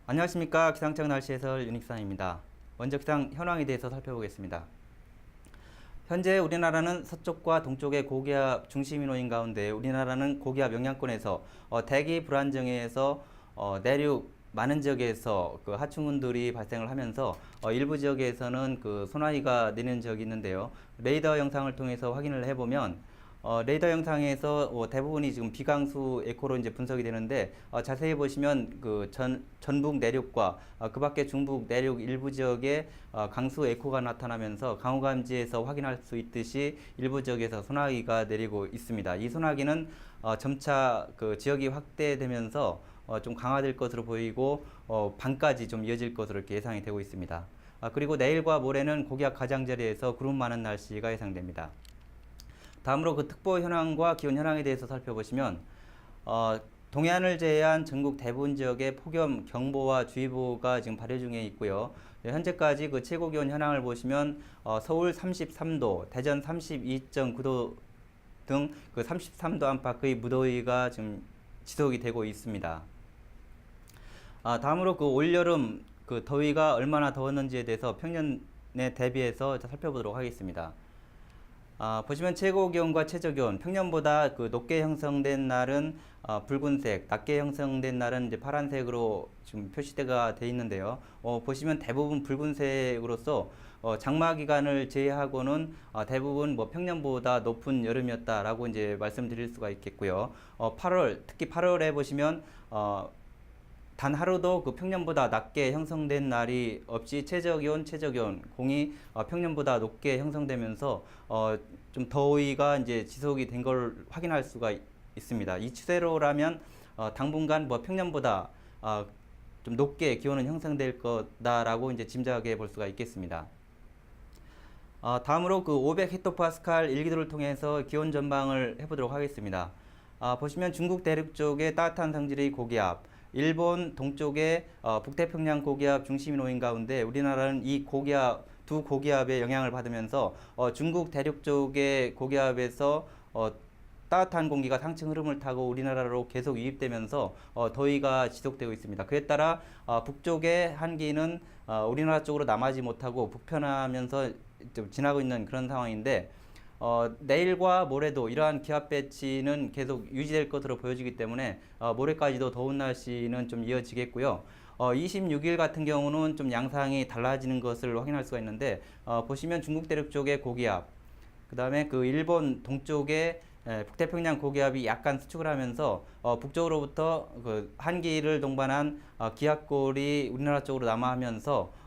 안녕하십니까. 기상청 날씨 해설 윤익상입니다. 먼저 기상 현황에 대해서 살펴보겠습니다. 현재 우리나라는 서쪽과 동쪽의 고기압 중심 인호인 가운데 우리나라는 고기압 영향권에서 대기 불안정해에서 내륙 많은 지역에서 그 하층운들이 발생을 하면서 일부 지역에서는 그 소나기가 내리는 지역이 있는데요. 레이더 영상을 통해서 확인을 해보면 레이더 영상에서 대부분이 지금 비강수 에코로 이제 분석이 되는데 자세히 보시면 그 전북 내륙과 그 밖에 중북 내륙 일부 지역에 강수 에코가 나타나면서 강우감지에서 확인할 수 있듯이 일부 지역에서 소나기가 내리고 있습니다. 이 소나기는 점차 그 지역이 확대되면서 좀 강화될 것으로 보이고 밤까지 좀 이어질 것으로 이렇게 예상이 되고 있습니다. 그리고 내일과 모레는 고기압 가장자리에서 구름 많은 날씨가 예상됩니다. 다음으로 그 특보 현황과 기온 현황에 대해서 살펴보시면 동해안을 제외한 전국 대부분 지역에 폭염 경보와 주의보가 지금 발효 중에 있고요. 현재까지 그 최고 기온 현황을 보시면 서울 33도, 대전 32.9도 등 그 33도 안팎의 무더위가 지금 지속이 되고 있습니다. 다음으로 그 올여름 그 더위가 얼마나 더웠는지에 대해서 평년에 대비해서 살펴보도록 하겠습니다. 보시면 최고 기온과 최저 기온, 평년보다 그 높게 형성된 날은 붉은색, 낮게 형성된 날은 이제 파란색으로 지금 표시가 되어 있는데요. 보시면 대부분 붉은색으로서 장마 기간을 제외하고는 대부분 뭐 평년보다 높은 여름이었다라고 이제 말씀드릴 수가 있겠고요. 8월, 특히 8월에 보시면 단 하루도 그 평년보다 낮게 형성된 날이 없이 최저기온 공이 평년보다 높게 형성되면서 좀 더위가 이제 지속이 된 걸 확인할 수가 있습니다. 이 추세로라면 당분간 뭐 평년보다 좀 높게 기온은 형성될 거다라고 이제 짐작해 볼 수가 있겠습니다. 다음으로 그 500헥토파스칼 일기도를 통해서 기온 전망을 해보도록 하겠습니다. 보시면 중국 대륙 쪽에 따뜻한 성질의 고기압, 일본 동쪽의 북태평양 고기압 중심 인호인 가운데 우리나라는 이 고기압, 두 고기압의 영향을 받으면서 중국 대륙 쪽의 고기압에서 따뜻한 공기가 상층 흐름을 타고 우리나라로 계속 유입되면서 더위가 지속되고 있습니다. 그에 따라 북쪽의 한기는 우리나라 쪽으로 남하지 못하고 북편하면서 좀 지나고 있는 그런 상황인데 내일과 모레도 이러한 기압 배치는 계속 유지될 것으로 보여지기 때문에 모레까지도 더운 날씨는 좀 이어지겠고요. 26일 같은 경우는 좀 양상이 달라지는 것을 확인할 수가 있는데 보시면 중국 대륙 쪽의 고기압, 그 다음에 그 일본 동쪽의 북태평양 고기압이 약간 수축을 하면서 북쪽으로부터 그 한기를 동반한 기압골이 우리나라 쪽으로 남하하면서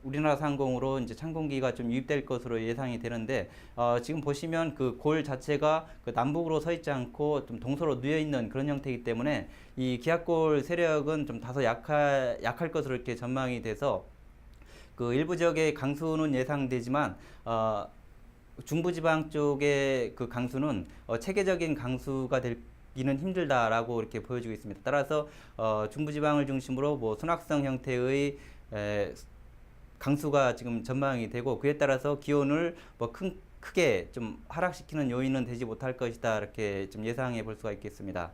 우리나라 상공으로 이제 찬 공기가 좀 유입될 것으로 예상이 되는데 지금 보시면 그 골 자체가 그 남북으로 서 있지 않고 좀 동서로 누여 있는 그런 형태이기 때문에 이 기압골 세력은 좀 다소 약할 것으로 이렇게 전망이 돼서 그 일부 지역의 강수는 예상되지만 중부지방 쪽의 그 강수는 체계적인 강수가 되기는 힘들다라고 이렇게 보여지고 있습니다. 따라서 중부지방을 중심으로 뭐 순학성 형태의 강수가 지금 전망이 되고 그에 따라서 기온을 뭐 크게 좀 하락시키는 요인은 되지 못할 것이다 이렇게 좀 예상해 볼 수가 있겠습니다.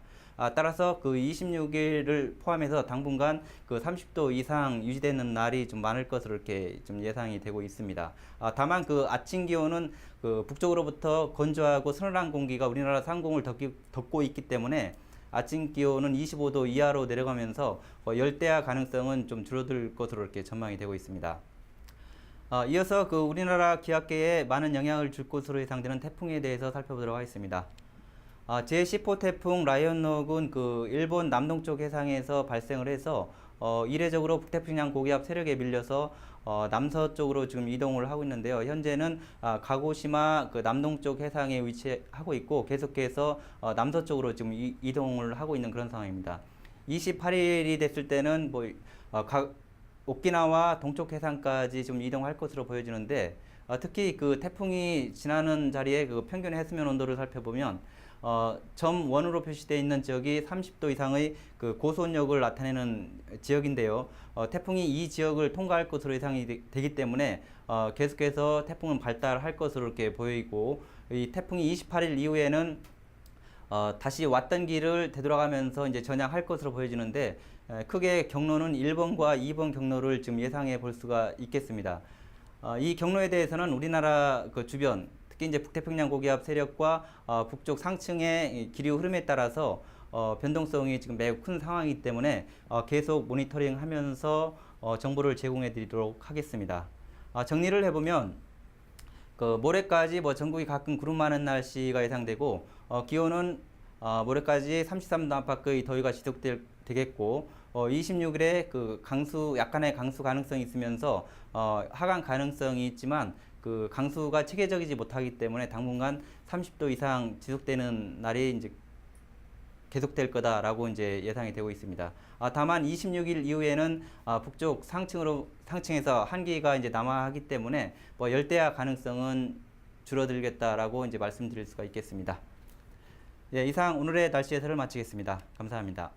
따라서 그 26일을 포함해서 당분간 그 30도 이상 유지되는 날이 좀 많을 것으로 이렇게 좀 예상이 되고 있습니다. 다만 그 아침 기온은 그 북쪽으로부터 건조하고 서늘한 공기가 우리나라 상공을 덮고 있기 때문에 아침 기온은 25도 이하로 내려가면서 열대야 가능성은 좀 줄어들 것으로 이렇게 전망이 되고 있습니다. 이어서 그 우리나라 기압계에 많은 영향을 줄 것으로 예상되는 태풍에 대해서 살펴보도록 하겠습니다. 제10호 태풍 라이언록은 그 일본 남동쪽 해상에서 발생을 해서 이례적으로 북태평양 고기압 세력에 밀려서 남서쪽으로 지금 이동을 하고 있는데요. 현재는 가고시마 그 남동쪽 해상에 위치하고 있고 계속해서 남서쪽으로 지금 이동을 하고 있는 그런 상황입니다. 28일이 됐을 때는 뭐 오키나와 동쪽 해상까지 좀 이동할 것으로 보여지는데 특히 그 태풍이 지나는 자리에 그 평균 해수면 온도를 살펴보면 점 1으로 표시되어 있는 지역이 30도 이상의 그 고수온력을 나타내는 지역인데요. 태풍이 이 지역을 통과할 것으로 예상이 되기 때문에 계속해서 태풍은 발달할 것으로 이렇게 보이고 이 태풍이 28일 이후에는 다시 왔던 길을 되돌아가면서 이제 전향할 것으로 보여지는데 크게 경로는 1번과 2번 경로를 지금 예상해 볼 수가 있겠습니다. 이 경로에 대해서는 우리나라 그 주변, 특히 이제 북태평양 고기압 세력과 북쪽 상층의 기류 흐름에 따라서 변동성이 지금 매우 큰 상황이기 때문에 계속 모니터링하면서 정보를 제공해 드리도록 하겠습니다. 정리를 해보면 그 모레까지 뭐 전국이 가끔 구름 많은 날씨가 예상되고 기온은 모레까지 33도 안팎의 더위가 지속되겠고 26일에 그 약간의 강수 가능성이 있으면서 하강 가능성이 있지만 그 강수가 체계적이지 못하기 때문에 당분간 30도 이상 지속되는 날이 이제 계속될 거다라고 이제 예상이 되고 있습니다. 다만 26일 이후에는 북쪽 상층에서 한기가 이제 남하하기 때문에 뭐 열대야 가능성은 줄어들겠다라고 이제 말씀드릴 수가 있겠습니다. 예, 이상 오늘의 날씨 해설을 마치겠습니다. 감사합니다.